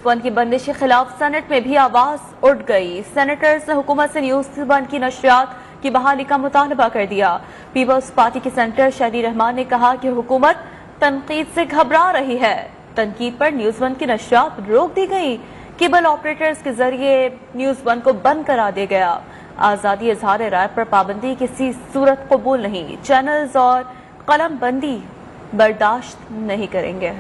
One کی بندش کے خلاف سینٹ میں بھی آواز اٹھ گئی۔ سینیٹرز نے حکومت سے نیوز ون کی نشریات کی بحالی کا مطالبہ کر دیا۔ پیپلز پارٹی کے سینیٹر شہری رحمان نے کہا کہ حکومت تنقید سے گھبرا رہی ہے۔ تنقید پر نیوز ون کی نشریات روک دی گئی۔ کیبل آپریٹرز کے ذریعے نیوز ون کو بند کرا دیا گیا۔ آزادی اظہار رائے پر پابندی کسی صورت قبول نہیں۔ چینلز اور قلم بندی برداشت نہیں کریں گے۔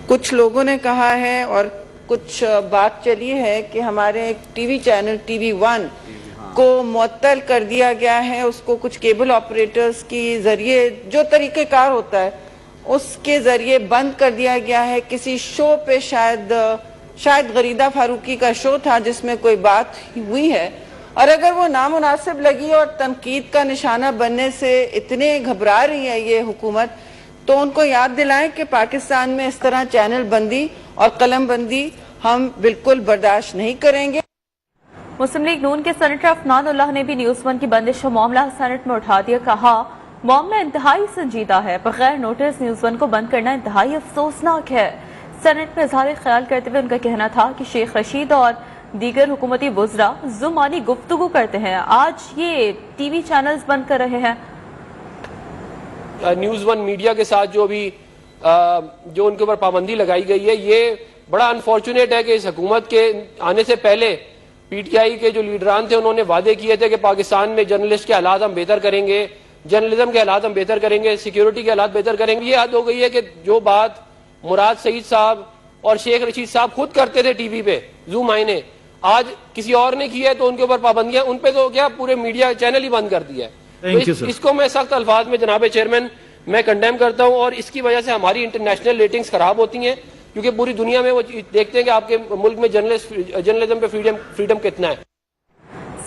کچھ لوگوں نے کہا ہے اور کچھ بات چلی ہے کہ ہمارے ایک T V channel T V one کو معطل کر دیا گیا ہے، اس کو کچھ کیبل آپریٹرز کی ذریعے جو طریقہ کار ہوتا ہے اس کے ذریعے بند کر دیا گیا ہے۔ کسی شو پہ شاید غریدہ فاروقی کا شو تھا جس میں کوئی بات ہوئی ہے، اور اگر وہ نامناسب لگی اور تنقید کا نشانہ بننے سے اتنے گھبرا رہی ہے یہ حکومت، تو ان کو یاد دلائیں کہ پاکستان میں اس طرح چینل بندی اور قلم بندی ہم بالکل برداشت نہیں کریں گے۔ مسلم لیگ نون کے سینیٹر عفنان اللہ نے بھی نیوز ون کی بندش کا معاملہ سینٹ میں اٹھا دیا۔ کہا معاملہ انتہائی سنجیدہ ہے، بغیر نوٹس نیوز ون کو بند کرنا انتہائی افسوسناک ہے۔ سینٹ میں اظہار خیال کرتے ہوئے ان کا کہنا تھا کہ شیخ رشید اور دیگر حکومتی وزراء زمانی گفتگو کرتے ہیں، آج یہ ٹی وی چینلز بند کر رہے ہیں۔ نیوز ون میڈیا کے ساتھ جو ان کے اوپر پابندی لگائی گئی ہے، یہ بڑا انفارچونیٹ ہے کہ اس حکومت کے آنے سے پہلے پی ٹی آئی کے جو لیڈران تھے انہوں نے وعدے کیے تھے کہ پاکستان میں جرنلسٹ کے حالات ہم بہتر کریں گے، جرنلزم کے حالات ہم بہتر کریں گے، سیکیورٹی کے حالات بہتر کریں گے۔ یہ حد ہو گئی ہے کہ جو بات مراد سعید صاحب اور شیخ رشید صاحب خود کرتے تھے ٹی وی پہ زوم آئینے، آج کسی اور نے کی ہے تو ان کے اوپر پابندیاں، ان پہ تو کیا پورے میڈیا چینل ہی بند کر دیا ہے۔ اس کو میں سخت الفاظ میں جناب چیئرمین میں کنڈیم کرتا ہوں، اور اس کی وجہ سے ہماری انٹرنیشنل ریٹنگز خراب ہوتی ہیں، کیونکہ پوری دنیا میں وہ دیکھتے ہیں کہ آپ کے ملک میں جرنلزم پہ فریڈم کتنا ہے۔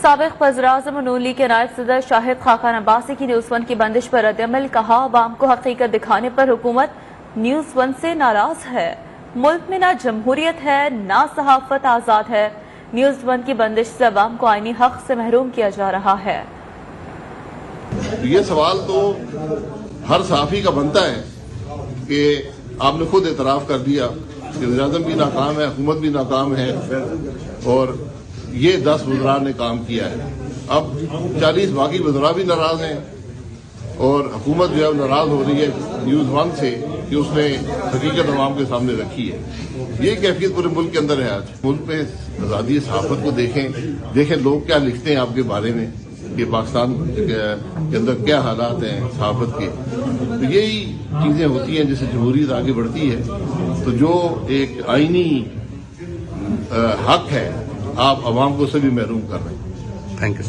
سابق وزیراعظم نون لیگ کے نائب صدر شاہد خاقان عباسی کی نیوز ون کی بندش پر رد عمل۔ کہا عوام کو حقیقت دکھانے پر حکومت نیوز ون سے ناراض ہے۔ ملک میں نہ جمہوریت ہے نہ صحافت آزاد ہے۔ نیوز ون کی بندش سے عوام کو آئینی حق سے محروم کیا جا رہا ہے۔ یہ سوال تو ہر صحافی کا بنتا ہے کہ آپ نے خود اعتراف کر دیا کہ وزیراعظم بھی ناکام ہے، حکومت بھی ناکام ہے، اور یہ 10 وزراء نے کام کیا ہے۔ اب 40 باقی وزراء بھی ناراض ہیں، اور حکومت جو ہے ناراض ہو رہی ہے نیوز ون سے کہ اس نے حقیقت عوام کے سامنے رکھی ہے۔ یہ کیفیت پورے ملک کے اندر ہے۔ آج ملک میں آزادی صحافت کو دیکھیں لوگ کیا لکھتے ہیں آپ کے بارے میں کہ پاکستان کے اندر کیا حالات ہیں صحافت کے۔ تو یہی چیزیں ہوتی ہیں جس سے جمہوریت آگے بڑھتی ہے۔ تو جو ایک آئینی حق ہے آپ عوام کو سے بھی محروم کر رہے ہیں۔ Thank you.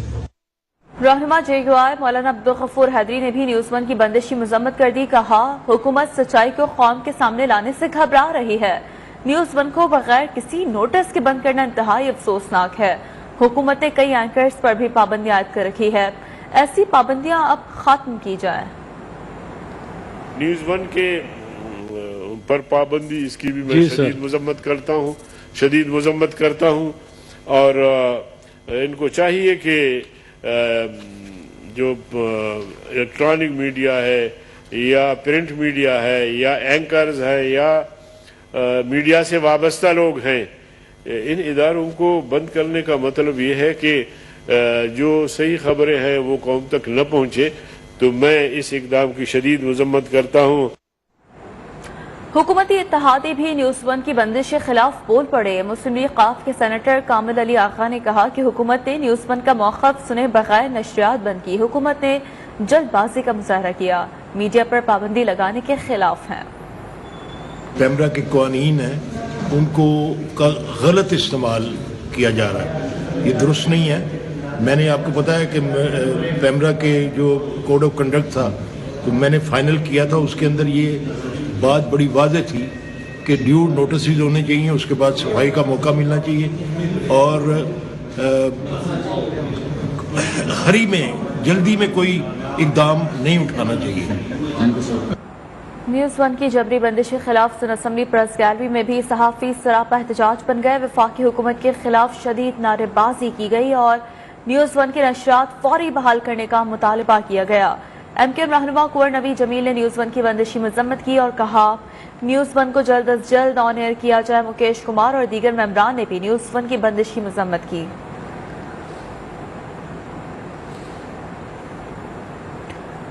رہنما جے یو آئی مولانا عبدالغفور حیدری نے بھی نیوز ون کی بندش کی مذمت کر دی۔ کہا حکومت سچائی کو قوم کے سامنے لانے سے گھبرا رہی ہے۔ نیوز ون کو بغیر کسی نوٹس کے بند کرنا انتہائی افسوسناک ہے۔ حکومت نے کئی اینکرز پر بھی پابندیاں عائد کر رکھی ہے، ایسی پابندیاں اب ختم کی جائیں۔ نیوز ون کے پر پابندی اس کی بھی میں شدید مذمت کرتا ہوں، اور ان کو چاہیے کہ جو الیکٹرانک میڈیا ہے یا پرنٹ میڈیا ہے یا اینکرز ہیں یا میڈیا سے وابستہ لوگ ہیں، ان اداروں کو بند کرنے کا مطلب یہ ہے کہ جو صحیح خبریں ہیں وہ قوم تک نہ پہنچے۔ تو میں اس اقدام کی شدید مذمت کرتا ہوں۔ حکومتی اتحادی بھی نیوز ون کی بندش کے خلاف بول پڑے۔ مسلم لیگ قاف کے سینیٹر کامل علی آغا نے کہا کہ حکومت نے نیوز ون کا موقف سنے بغیر نشریات بند کی۔ حکومت نے جلد بازی کا مظاہرہ کیا، میڈیا پر پابندی لگانے کے خلاف ہیں۔ پیمرا کے قوانین ہیں ان کو غلط استعمال کیا جا رہا ہے، یہ درست نہیں ہے۔ میں نے آپ کو پتا ہے کہ پیمرا کے جو کوڈ آف کنڈکٹ تھا تو میں نے فائنل کیا تھا، اس کے اندر یہ بات بڑی واضح تھی کہ ڈیو نوٹسز ہونے چاہیے، اس کے بعد صفائی کا موقع ملنا چاہیے، اور ہری میں جلدی میں کوئی اقدام نہیں اٹھانا چاہیے۔ نیوز ون کی جبری بندش کے خلاف سن اسمبلی پریس گیلری میں بھی صحافی سراپا احتجاج بن گئے۔ وفاقی حکومت کے خلاف شدید نعرے بازی کی گئی اور نیوز ون کی نشریات فوری بحال کرنے کا مطالبہ کیا گیا۔ MKM رہنما کنور نبی جمیل نے نیوز ون کی بندشی مذمت کی اور کہا نیوز ون کو جلد از جلد آن ایئر کیا جائے۔ مکیش کمار اور دیگر ممبران نے بھی نیوز ون کی بندشی مذمت کی۔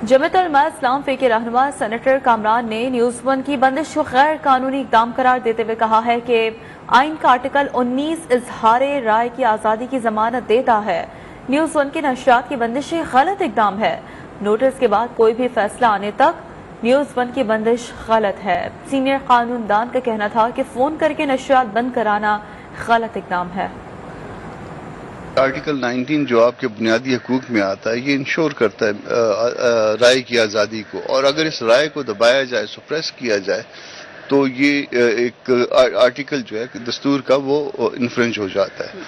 جمعیت علماء اسلام فے کے رہنما سینیٹر کامران نے نیوز ون کی بندش کو غیر قانونی اقدام قرار دیتے ہوئے کہا ہے کہ آئین کا آرٹیکل 19 اظہار رائے کی آزادی کی ضمانت دیتا ہے۔ نیوز ون کی نشریات کی بندش ایک غلط اقدام ہے۔ نوٹس کے بعد کوئی بھی فیصلہ آنے تک نیوز ون کی بندش غلط ہے۔ سینئر قانون دان کا کہنا تھا کہ فون کر کے نشریات بند کرانا غلط اقدام ہے۔ آرٹیکل 19 جو آپ کے بنیادی حقوق میں آتا ہے یہ انشور کرتا ہے رائے کی آزادی کو، اور اگر اس رائے کو دبایا جائے، سپریس کیا جائے تو یہ ایک آرٹیکل جو ہے دستور کا وہ انفرنج ہو جاتا ہے۔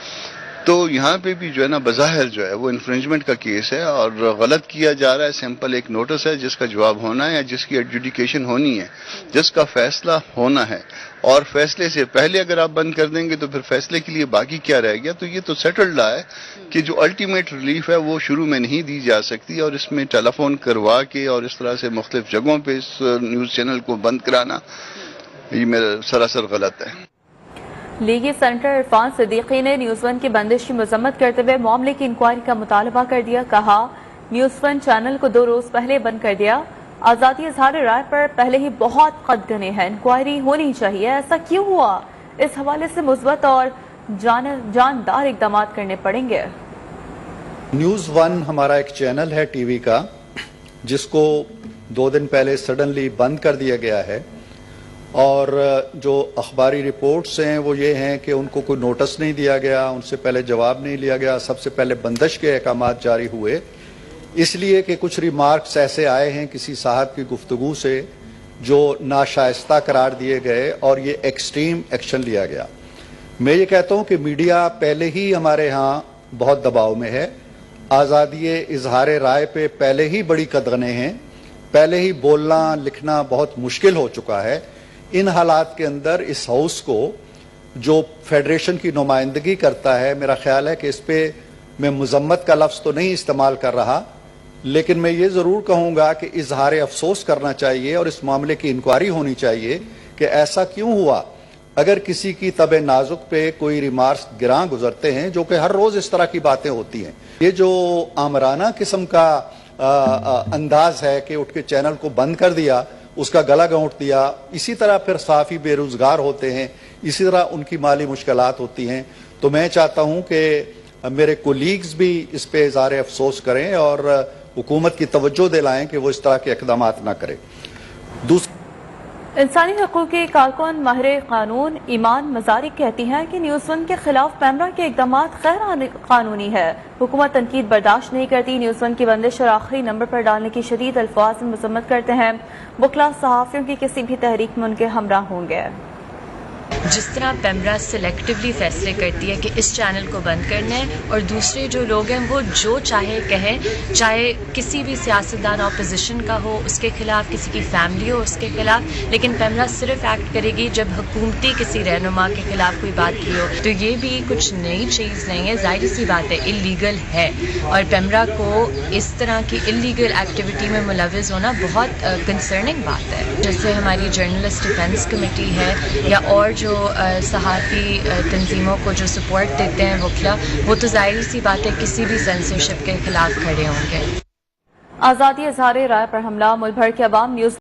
تو یہاں پہ بھی جو ہے نا بظاہر جو ہے وہ انفرنجمنٹ کا کیس ہے اور غلط کیا جا رہا ہے۔ سمپل ایک نوٹس ہے جس کا جواب ہونا ہے یا جس کی ایڈجوڈیکیشن ہونی ہے، جس کا فیصلہ ہونا ہے، اور فیصلے سے پہلے اگر آپ بند کر دیں گے تو پھر فیصلے کے لیے باقی کیا رہ گیا؟ تو یہ تو سیٹلڈ لا ہے کہ جو الٹیمیٹ ریلیف ہے وہ شروع میں نہیں دی جا سکتی، اور اس میں ٹیلی فون کروا کے اور اس طرح سے مختلف جگہوں پہ اس نیوز چینل کو بند کرانا یہ میرا سراسر غلط ہے۔ لیگی سینیٹر عرفان صدیقی نے نیوز ون کی بندش کی مذمت کرتے ہوئے معاملے کی انکوائری کا مطالبہ کر دیا۔ کہا نیوز ون چینل کو 2 روز پہلے بند کر دیا۔ آزادی اظہار رائے پر پہلے ہی بہت قدغنیں ہیں، انکوائری ہونی چاہیے۔ ایسا کیوں ہوا؟ اس حوالے سے مثبت اور جاندار اقدامات کرنے پڑیں گے۔ نیوز ون ہمارا ایک چینل ہے ٹی وی کا جس کو 2 دن پہلے سڈنلی بند کر دیا گیا ہے، اور جو اخباری رپورٹس ہیں وہ یہ ہیں کہ ان کو کوئی نوٹس نہیں دیا گیا، ان سے پہلے جواب نہیں لیا گیا، سب سے پہلے بندش کے احکامات جاری ہوئے، اس لیے کہ کچھ ریمارکس ایسے آئے ہیں کسی صاحب کی گفتگو سے جو ناشائستہ قرار دیے گئے اور یہ ایکسٹریم ایکشن لیا گیا۔ میں یہ کہتا ہوں کہ میڈیا پہلے ہی ہمارے ہاں بہت دباؤ میں ہے، آزادی اظہار رائے پہ پہلے ہی بڑی قدغنیں ہیں، پہلے ہی بولنا لکھنا بہت مشکل ہو چکا ہے۔ ان حالات کے اندر اس ہاؤس کو جو فیڈریشن کی نمائندگی کرتا ہے، میرا خیال ہے کہ اس پہ میں مذمت کا لفظ تو نہیں استعمال کر رہا، لیکن میں یہ ضرور کہوں گا کہ اظہار افسوس کرنا چاہیے اور اس معاملے کی انکوائری ہونی چاہیے کہ ایسا کیوں ہوا۔ اگر کسی کی طبع نازک پہ کوئی ریمارکس گراں گزرتے ہیں، جو کہ ہر روز اس طرح کی باتیں ہوتی ہیں، یہ جو آمرانہ قسم کا انداز ہے کہ اٹھ کے چینل کو بند کر دیا، اس کا گلا گھونٹ دیا، اسی طرح پھر صحافی بے روزگار ہوتے ہیں، اسی طرح ان کی مالی مشکلات ہوتی ہیں۔ تو میں چاہتا ہوں کہ میرے کولیگز بھی اس پہ اظہار افسوس کریں اور حکومت کی توجہ دلائیں کہ وہ اس طرح کے اقدامات نہ کرے۔ انسانی حقوق کے کارکن ماہر قانون ایمان مزاری کہتی ہیں کہ نیوز ون کے خلاف پیمرا کے اقدامات غیر قانونی ہے۔ حکومت تنقید برداشت نہیں کرتی، نیوز ون کی بندش اور آخری نمبر پر ڈالنے کی شدید الفاظ میں مذمت کرتے ہیں۔ وکلا صحافیوں کی کسی بھی تحریک میں ان کے ہمراہ ہوں گے۔ جس طرح پیمرا سلیکٹیولی فیصلے کرتی ہے کہ اس چینل کو بند کرنا ہے، اور دوسرے جو لوگ ہیں وہ جو چاہے کہیں، چاہے کسی بھی سیاستدان اپوزیشن کا ہو اس کے خلاف، کسی کی فیملی ہو اس کے خلاف، لیکن پیمرا صرف ایکٹ کرے گی جب حکومتی کسی رہنما کے خلاف کوئی بات کی ہو۔ تو یہ بھی کچھ نئی چیز نہیں ہے، ظاہر سی بات ہے اللیگل ہے، اور پیمرا کو اس طرح کی اللیگل ایکٹیویٹی میں ملوث ہونا بہت کنسرننگ بات ہے۔ جیسے ہماری جرنلسٹ ڈیفینس کمیٹی ہے یا اور جو صحافی تنظیموں کو جو سپورٹ دیتے ہیں وکلا، وہ تو ظاہر سی بات ہے کسی بھی سینسرشپ کے خلاف کھڑے ہوں گے۔ آزادی اظہار رائے پر حملہ، ملک بھر کے عوام نیوز